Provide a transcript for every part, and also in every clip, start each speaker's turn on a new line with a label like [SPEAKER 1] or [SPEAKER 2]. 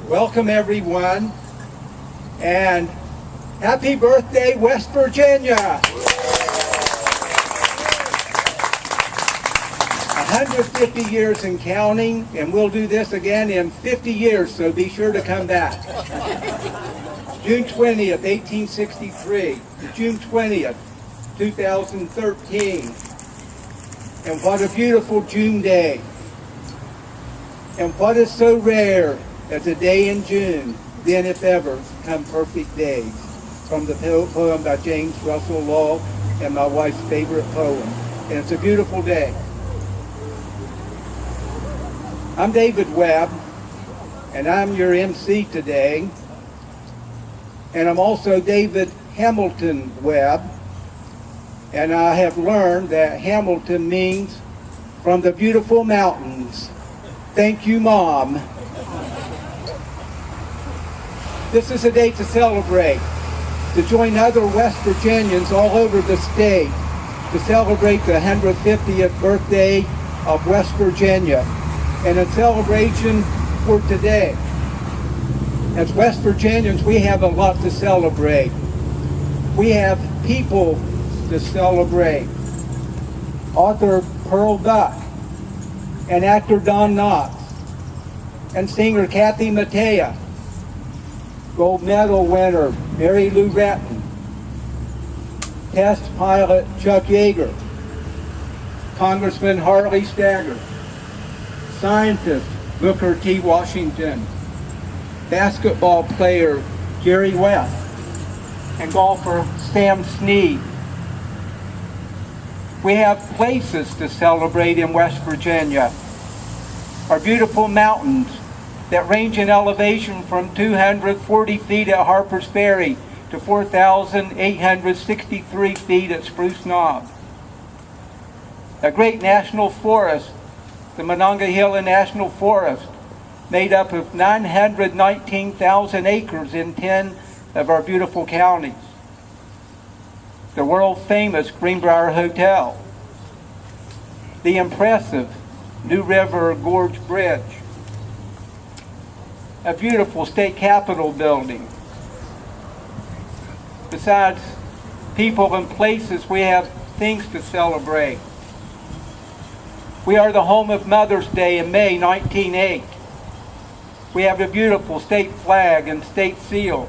[SPEAKER 1] Welcome everyone, and happy birthday, West Virginia! 150 years and counting, and we'll do this again in 50 years, so be sure to come back. June 20th, 1863, to June 20th, 2013. And what a beautiful June day. And what is so rare as a day in June, then if ever, come perfect days. From the poem by James Russell Lowell, and my wife's favorite poem. And it's a beautiful day. I'm David Webb, and I'm your MC today. And I'm also David Hamilton Webb. And I have learned that Hamilton means from the beautiful mountains. Thank you, Mom. This is a day to celebrate, to join other West Virginians all over the state to celebrate the 150th birthday of West Virginia, and a celebration for today. As West Virginians, we have a lot to celebrate. We have people to celebrate. Author Pearl Buck, and actor Don Knotts, and singer Kathy Mattea, gold medal winner Mary Lou Retton, test pilot Chuck Yeager, Congressman Harley Staggert, scientist Booker T. Washington, basketball player Jerry West, and golfer Sam Snead. We have places to celebrate in West Virginia. Our beautiful mountains that range in elevation from 240 feet at Harper's Ferry to 4,863 feet at Spruce Knob. A great national forest, the Monongahela National Forest, made up of 919,000 acres in 10 of our beautiful counties. The world-famous Greenbrier Hotel, the impressive New River Gorge Bridge, a beautiful state capitol building. Besides people and places, we have things to celebrate. We are the home of Mother's Day in May 1908. We have a beautiful state flag and state seal.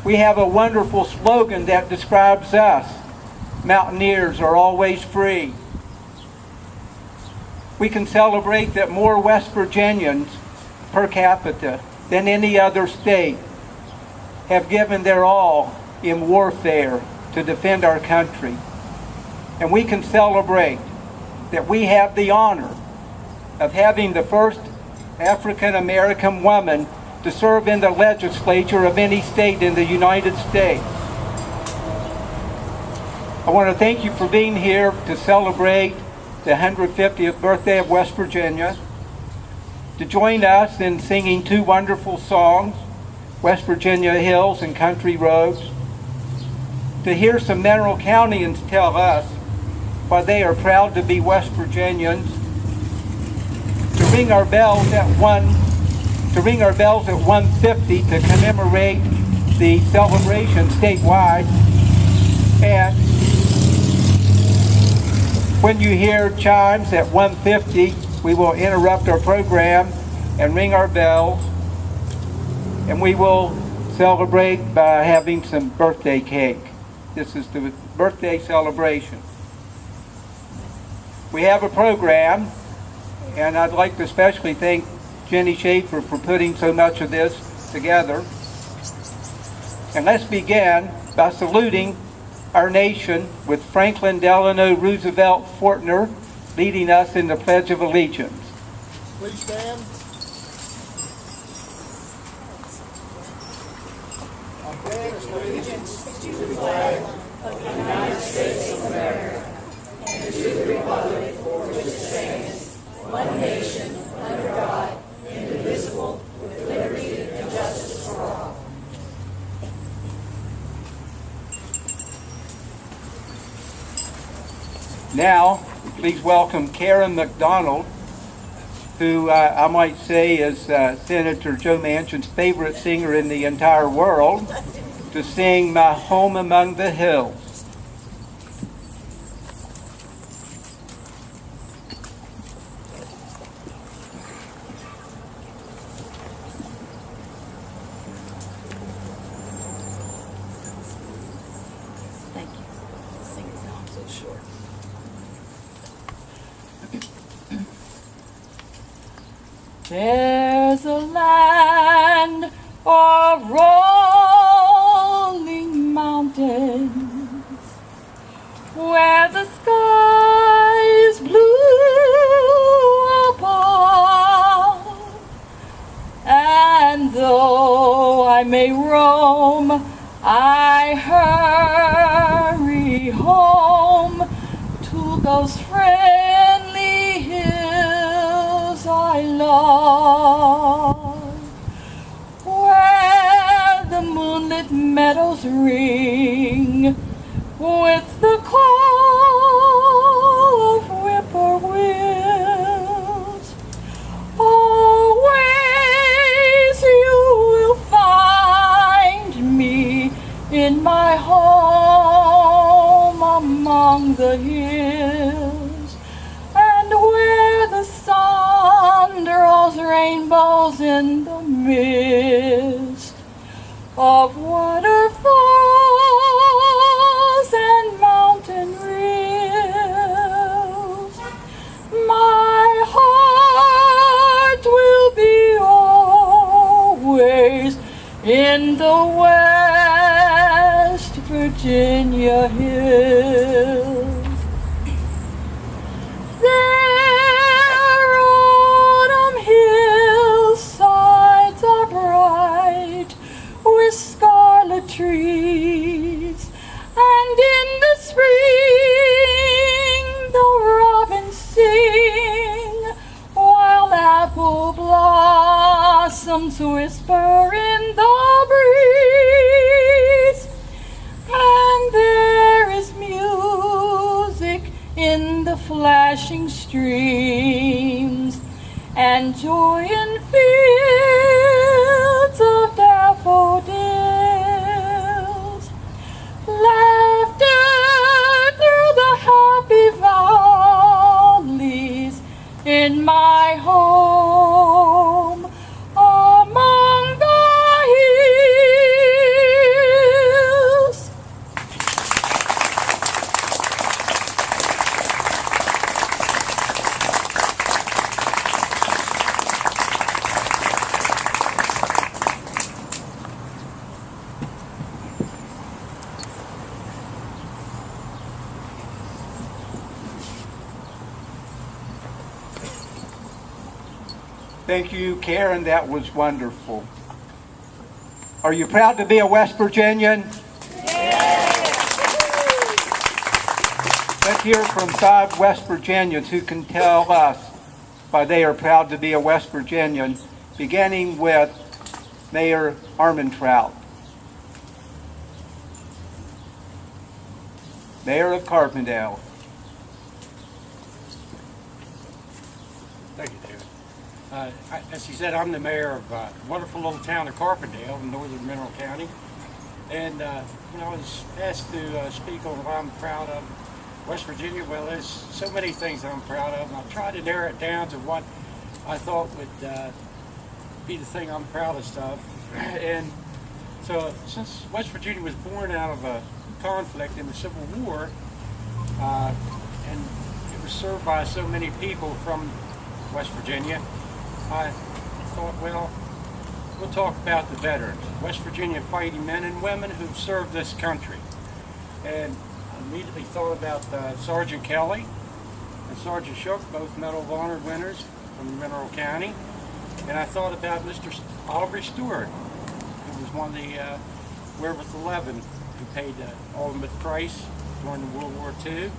[SPEAKER 1] We have a wonderful slogan that describes us. Mountaineers are always free. We can celebrate that more West Virginians per capita than any other state have given their all in warfare to defend our country. And we can celebrate that we have the honor of having the first African American woman to serve in the legislature of any state in the United States. I want to thank you for being here to celebrate the 150th birthday of West Virginia, to join us in singing two wonderful songs, West Virginia Hills and Country Roads, to hear some Mineral Countyans tell us why they are proud to be West Virginians, to ring our bells at 150 to commemorate the celebration statewide. And when you hear chimes at 150, we will interrupt our program and ring our bells, and we will celebrate by having some birthday cake. This is the birthday celebration. We have a program, and I'd like to especially thank Jenny Schaefer for putting so much of this together. And let's begin by saluting our nation with Franklin Delano Roosevelt Fortner leading us in the Pledge of Allegiance.
[SPEAKER 2] Please stand. I pledge allegiance to the flag of the United States of America and to the republic for which it stands, one nation, under God, indivisible, with liberty and justice for all.
[SPEAKER 1] Now, please welcome Karen McDonald, who I might say is Senator Joe Manchin's favorite singer in the entire world, to sing My Home Among the Hills.
[SPEAKER 2] Thank you. Sing it now, I'm so short. There's a land of rolling mountains where the sky is blue above, and though I may roam, I hurry home to those friendly hills I love, where the moonlit meadows ring with the call of whippoorwills. Always you will find me in my home among the hills, and where the sun draws rainbows in the mist of waterfalls and mountain rills. My heart will be always in the West Virginia hills. Their autumn hillsides are bright with scarlet trees, and in the spring the robins sing, while apple blossoms whisper in the breeze. And there is music in the flashing streams, and joy in fields of daffodils, laughter through the happy valleys in my home among the hills.
[SPEAKER 1] Thank you, Karen. That was wonderful. Are you proud to be a West Virginian? Let's hear from 5 West Virginians who can tell us why they are proud to be a West Virginian, beginning with Mayor Armentrout. Mayor of Carbondale.
[SPEAKER 3] Thank you, David. As he said, I'm the mayor of a wonderful little town of Carbondale in northern Mineral County. And I was asked to speak on what I'm proud of. West Virginia, well, there's so many things that I'm proud of, and I've tried to narrow it down to what I thought would be the thing I'm proudest of. And so, since West Virginia was born out of a conflict in the Civil War, and it was served by so many people from West Virginia, I thought, well, we'll talk about the veterans, West Virginia fighting men and women who've served this country. And I immediately thought about Sergeant Kelly and Sergeant Shook, both Medal of Honor winners from Mineral County. And I thought about Mr. Oliver Stewart, who was one of the Werewolf 11 who paid the ultimate price during the World War II.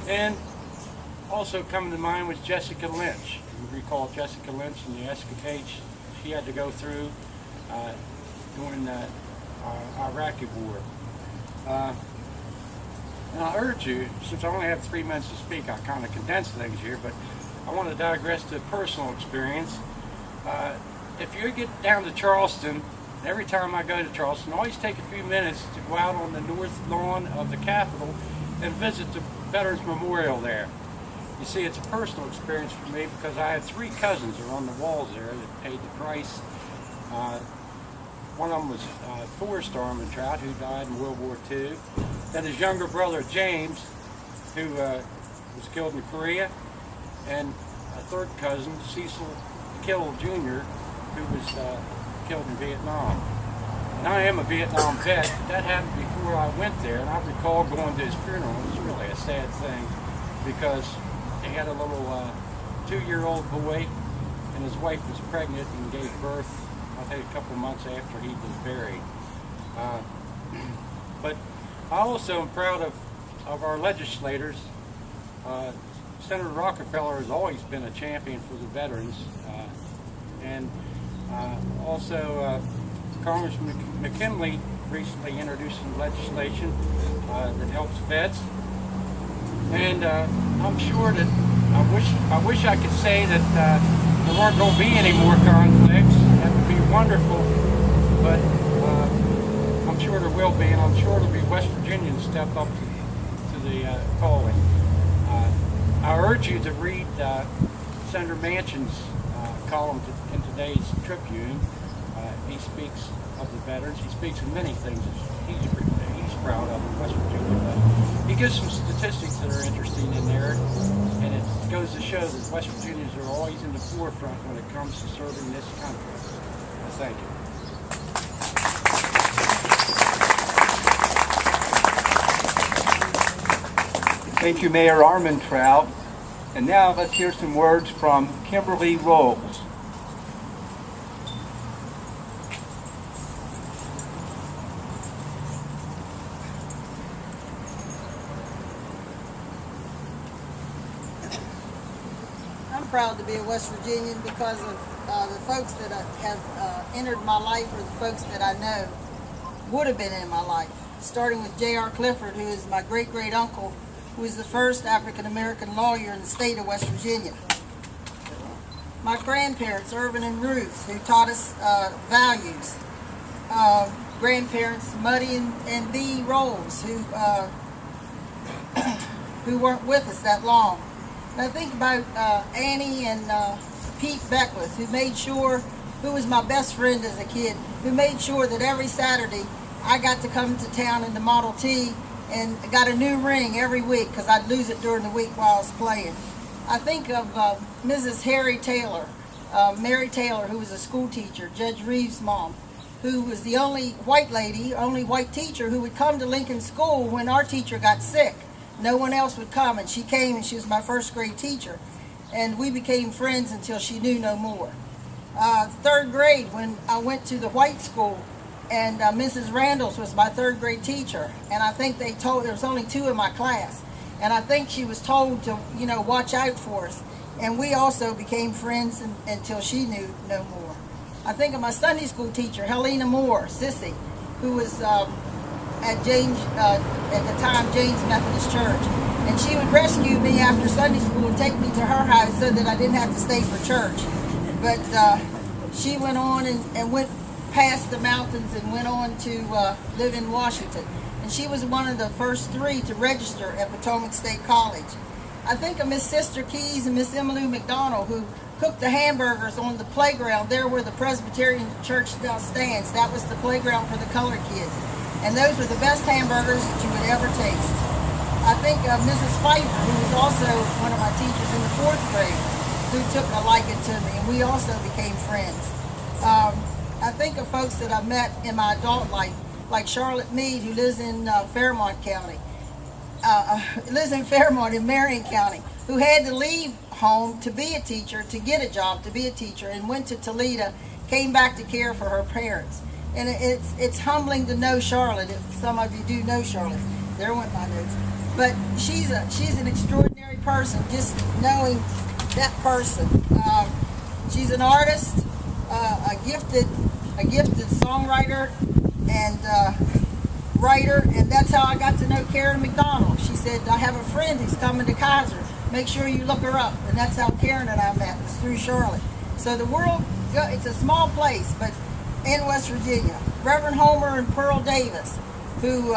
[SPEAKER 3] And also coming to mind was Jessica Lynch. You recall Jessica Lynch and the escapades she had to go through during the Iraqi war. And I urge you, since I only have 3 minutes to speak, I kind of condensed things here, but I want to digress to a personal experience. If you get down to Charleston, every time I go to Charleston, I always take a few minutes to go out on the north lawn of the Capitol and visit the Veterans Memorial there. You see, it's a personal experience for me because I have 3 cousins that are on the walls there that paid the price. One of them was Forrest Armentrout, who died in World War II. Then his younger brother, James, who was killed in Korea. And a 3rd cousin, Cecil Kittle Jr., who was killed in Vietnam. And I am a Vietnam vet. That happened before I went there, and I recall going to his funeral. It was really a sad thing because he had a little 2-year-old boy, and his wife was pregnant and gave birth, I think, a couple months after he was buried. But I also am proud of our legislators. Senator Rockefeller has always been a champion for the veterans, and also Congressman McKinley recently introduced some legislation that helps vets. And I'm sure that I wish I could say that there weren't going to be any more conflicts. That would be wonderful, but I'm sure there will be, and I'm sure there'll be West Virginians step up to the calling. I urge you to read Senator Manchin's column in today's Tribune. He speaks of the veterans. He speaks of many things that he's proud of in West Virginia. But he gives some statistics that are interesting in there, and it goes to show that West Virginians are always in the forefront when it comes to serving this country. Thank you.
[SPEAKER 1] Thank you, Mayor Armentrout. And now let's hear some words from Kimberly Rolls.
[SPEAKER 4] I'm proud to be a West Virginian because of the folks that have entered my life, or the folks that I know would have been in my life. Starting with J.R. Clifford, who is my great-great-uncle, who was the first African-American lawyer in the state of West Virginia. My grandparents, Irvin and Ruth, who taught us values. Grandparents, Muddy and Bee Rolls, who weren't with us that long. And I think about Annie and Pete Beckwith, who was my best friend as a kid, who made sure that every Saturday I got to come to town in the Model T and got a new ring every week because I'd lose it during the week while I was playing. I think of Mrs. Harry Taylor, Mary Taylor, who was a school teacher, Judge Reeves' mom, who was the only white lady, only white teacher who would come to Lincoln School when our teacher got sick. No one else would come, and she came, and she was my 1st grade teacher. And we became friends until she knew no more. 3rd grade, when I went to the white school, and Mrs. Randalls was my 3rd grade teacher, and I think they told, there was only 2 in my class, and I think she was told to, watch out for us. And we also became friends until she knew no more. I think of my Sunday school teacher, Helena Moore, Sissy, who was at James, at the time, James Methodist Church. And she would rescue me after Sunday school and take me to her house so that I didn't have to stay for church. But she went on and went past the mountains and went on to live in Washington. And she was one of the first 3 to register at Potomac State College. I think of Miss Sister Keys and Miss Emmylou McDonald, who cooked the hamburgers on the playground there where the Presbyterian Church now stands. That was the playground for the colored kids. And those were the best hamburgers that you would ever taste. I think of Mrs. Pfeiffer, who was also one of my teachers in the 4th grade, who took a liking to me, and we also became friends. I think of folks that I met in my adult life, like Charlotte Meade, who lives in Fairmont County, lives in Fairmont in Marion County, who had to leave home to be a teacher, to get a job, to be a teacher, and went to Toledo, came back to care for her parents. And it's humbling to know Charlotte. If some of you do know Charlotte, there went my notes. But she's an extraordinary person. Just knowing that person. She's an artist, a gifted songwriter and writer, and that's how I got to know Karen McDonald. She said, I have a friend who's coming to Kaiser make sure you look her up. And that's how Karen and I met, was through Charlotte. So the world, it's a small place, but in West Virginia. Reverend Homer and Pearl Davis, who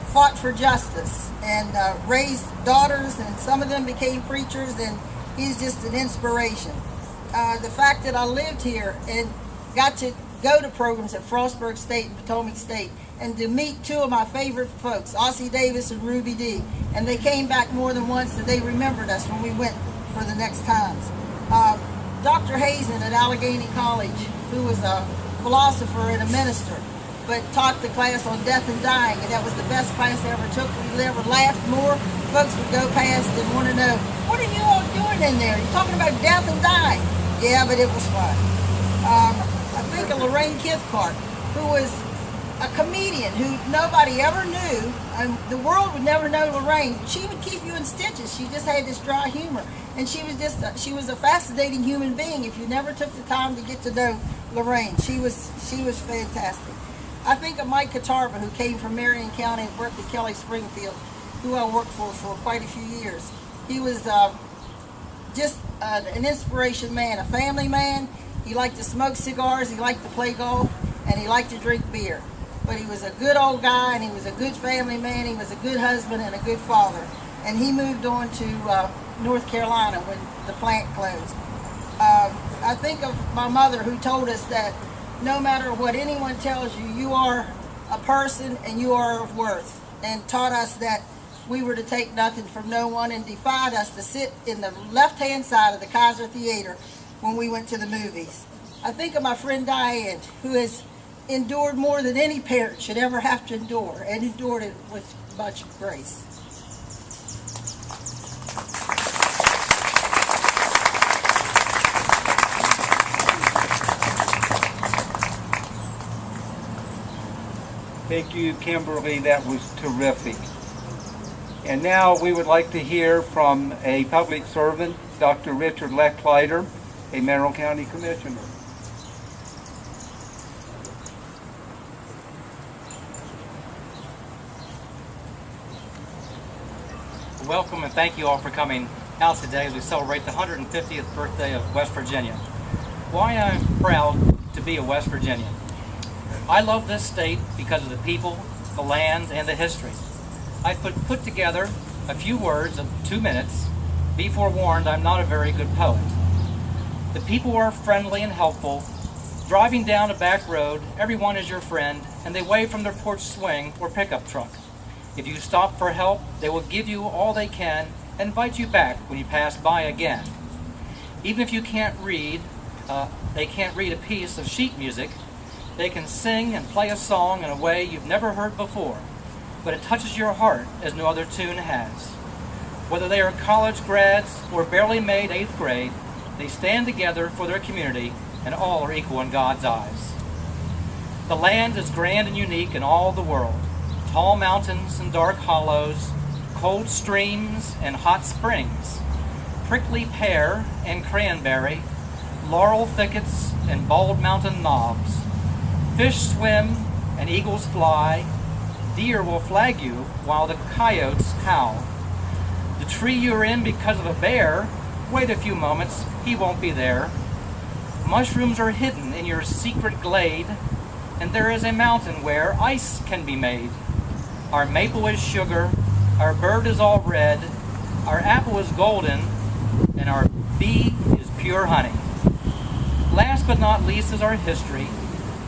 [SPEAKER 4] fought for justice and raised daughters, and some of them became preachers, and he's just an inspiration. The fact that I lived here and got to go to programs at Frostburg State and Potomac State, and to meet two of my favorite folks, Ossie Davis and Ruby Dee, and they came back more than once, and they remembered us when we went for the next times. Dr. Hazen at Allegheny College, who was a philosopher and a minister, but taught the class on death and dying, and that was the best class I ever took. We never laughed more. Folks would go past and want to know, what are you all doing in there? You're talking about death and dying. Yeah, but it was fun. I think of Lorraine Kithcart, who was a comedian who nobody ever knew. The world would never know Lorraine. She would keep you in stitches. She just had this dry humor. And she was just, she was a fascinating human being if you never took the time to get to know Lorraine. She was fantastic. I think of Mike Katarba, who came from Marion County and worked at Kelly Springfield, who I worked for quite a few years. He was just an inspiration man, a family man. He liked to smoke cigars, he liked to play golf, and he liked to drink beer. But he was a good old guy, and he was a good family man. He was a good husband and a good father. And he moved on to North Carolina when the plant closed. I think of my mother, who told us that no matter what anyone tells you, you are a person and you are of worth, and taught us that we were to take nothing from no one, and defied us to sit in the left-hand side of the Kaiser Theater when we went to the movies. I think of my friend Diane, who has endured more than any parent should ever have to endure, and endured it with much grace.
[SPEAKER 1] Thank you, Kimberly. That was terrific. And now we would like to hear from a public servant, Dr. Richard Lechleiter, a Merrill County Commissioner.
[SPEAKER 5] Welcome and thank you all for coming out today as we celebrate the 150th birthday of West Virginia. Why I'm proud to be a West Virginian. I love this state because of the people, the land, and the history. I put together a few words of 2 minutes. Be forewarned, I'm not a very good poet. The people are friendly and helpful. Driving down a back road, everyone is your friend, and they wave from their porch swing or pickup truck. If you stop for help, they will give you all they can and invite you back when you pass by again. Even if you can't read, they can't read a piece of sheet music, they can sing and play a song in a way you've never heard before, but it touches your heart as no other tune has. Whether they are college grads or barely made 8th grade, they stand together for their community, and all are equal in God's eyes. The land is grand and unique in all the world. Tall mountains and dark hollows, cold streams and hot springs, prickly pear and cranberry, laurel thickets and bald mountain knobs. Fish swim and eagles fly, deer will flag you while the coyotes howl. The tree you're in because of a bear, wait a few moments, he won't be there. Mushrooms are hidden in your secret glade, and there is a mountain where ice can be made. Our maple is sugar, our bird is all red, our apple is golden, and our bee is pure honey. Last but not least is our history.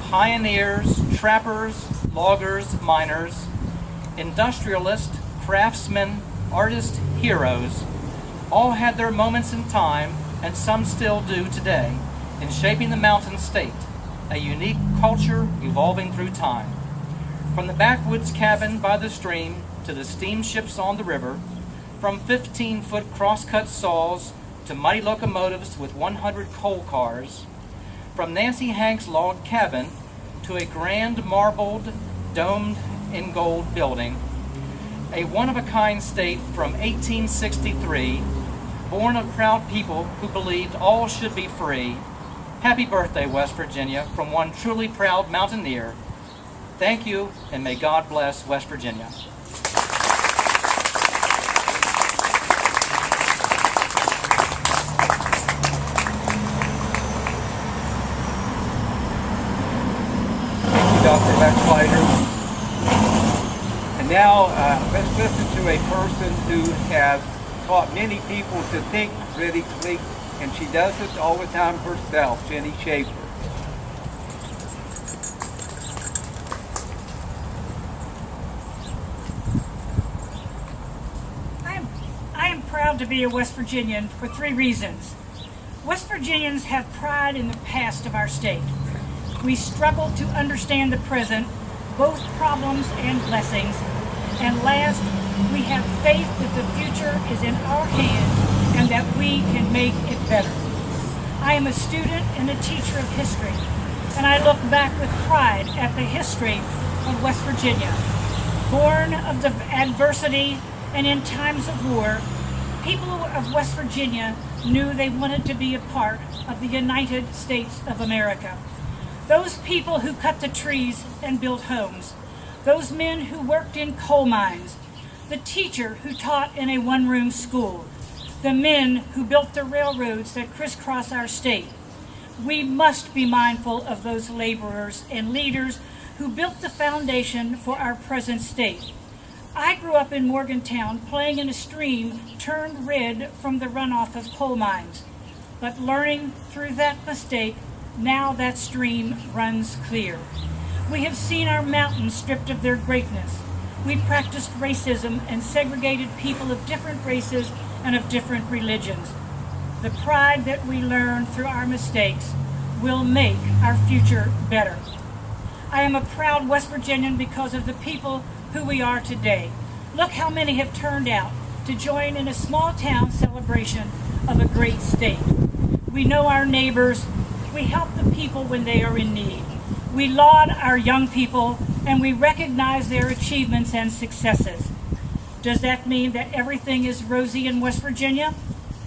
[SPEAKER 5] Pioneers, trappers, loggers, miners, industrialists, craftsmen, artists, heroes, all had their moments in time, and some still do today, in shaping the mountain state, a unique culture evolving through time. From the backwoods cabin by the stream to the steamships on the river, from 15-foot cross-cut saws to mighty locomotives with 100 coal cars, from Nancy Hanks' log cabin to a grand marbled, domed in gold building, a one-of-a-kind state from 1863, born of proud people who believed all should be free. Happy birthday, West Virginia, from one truly proud mountaineer. Thank you, and may God bless West Virginia.
[SPEAKER 6] Now, let's listen to a person who has taught many people to think critically, and she does it all the time herself, Jenny Schaefer.
[SPEAKER 7] I am proud to be a West Virginian for 3 reasons. West Virginians have pride in the past of our state. We struggle to understand the present, both problems and blessings. And last, we have faith that the future is in our hands and that we can make it better. I am a student and a teacher of history, and I look back with pride at the history of West Virginia. Born of the adversity and in times of war, people of West Virginia knew they wanted to be a part of the United States of America. Those people who cut the trees and built homes, those men who worked in coal mines, the teacher who taught in a one-room school, the men who built the railroads that crisscross our state. We must be mindful of those laborers and leaders who built the foundation for our present state. I grew up in Morgantown playing in a stream turned red from the runoff of coal mines. But learning through that mistake, now that stream runs clear. We have seen our mountains stripped of their greatness. We practiced racism and segregated people of different races and of different religions. The pride that we learn through our mistakes will make our future better. I am a proud West Virginian because of the people who we are today. Look how many have turned out to join in a small town celebration of a great state. We know our neighbors. We help the people when they are in need. We laud our young people and we recognize their achievements and successes. Does that mean that everything is rosy in West Virginia?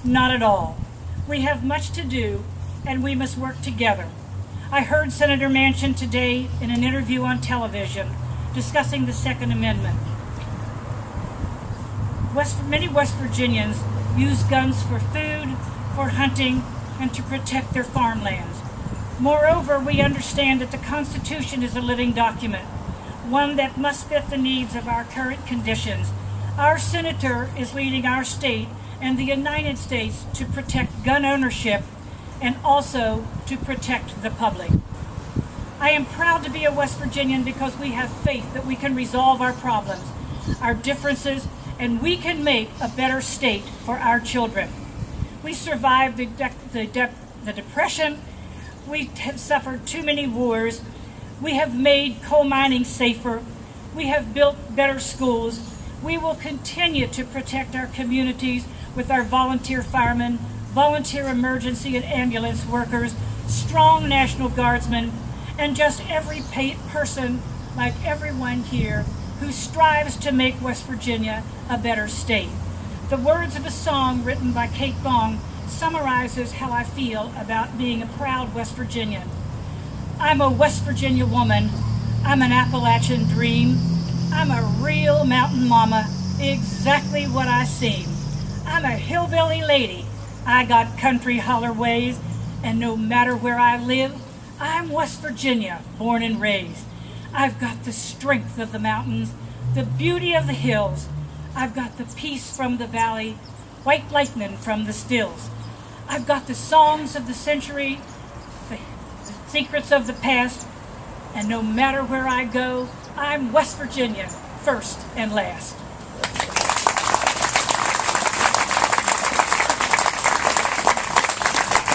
[SPEAKER 7] Not at all. We have much to do and we must work together. I heard Senator Manchin today in an interview on television discussing the Second Amendment. Many West Virginians use guns for food, for hunting, and to protect their farmlands. Moreover, we understand that the Constitution is a living document, one that must fit the needs of our current conditions. Our senator is leading our state and the United States to protect gun ownership and also to protect the public. I am proud to be a West Virginian because we have faith that we can resolve our problems, our differences, and we can make a better state for our children. We survived the Depression. We have suffered too many wars. We have made coal mining safer. We have built better schools. We will continue to protect our communities with our volunteer firemen, volunteer emergency and ambulance workers, strong National Guardsmen, and just every person, like everyone here, who strives to make West Virginia a better state. The words of a song written by Kate Bong summarizes how I feel about being a proud West Virginian. I'm a West Virginia woman. I'm an Appalachian dream. I'm a real mountain mama, exactly what I seem. I'm a hillbilly lady. I got country holler ways, and no matter where I live, I'm West Virginia, born and raised. I've got the strength of the mountains, the beauty of the hills. I've got the peace from the valley, white lightning from the stills. I've got the songs of the century, the secrets of the past, and no matter where I go, I'm West Virginia, first and last.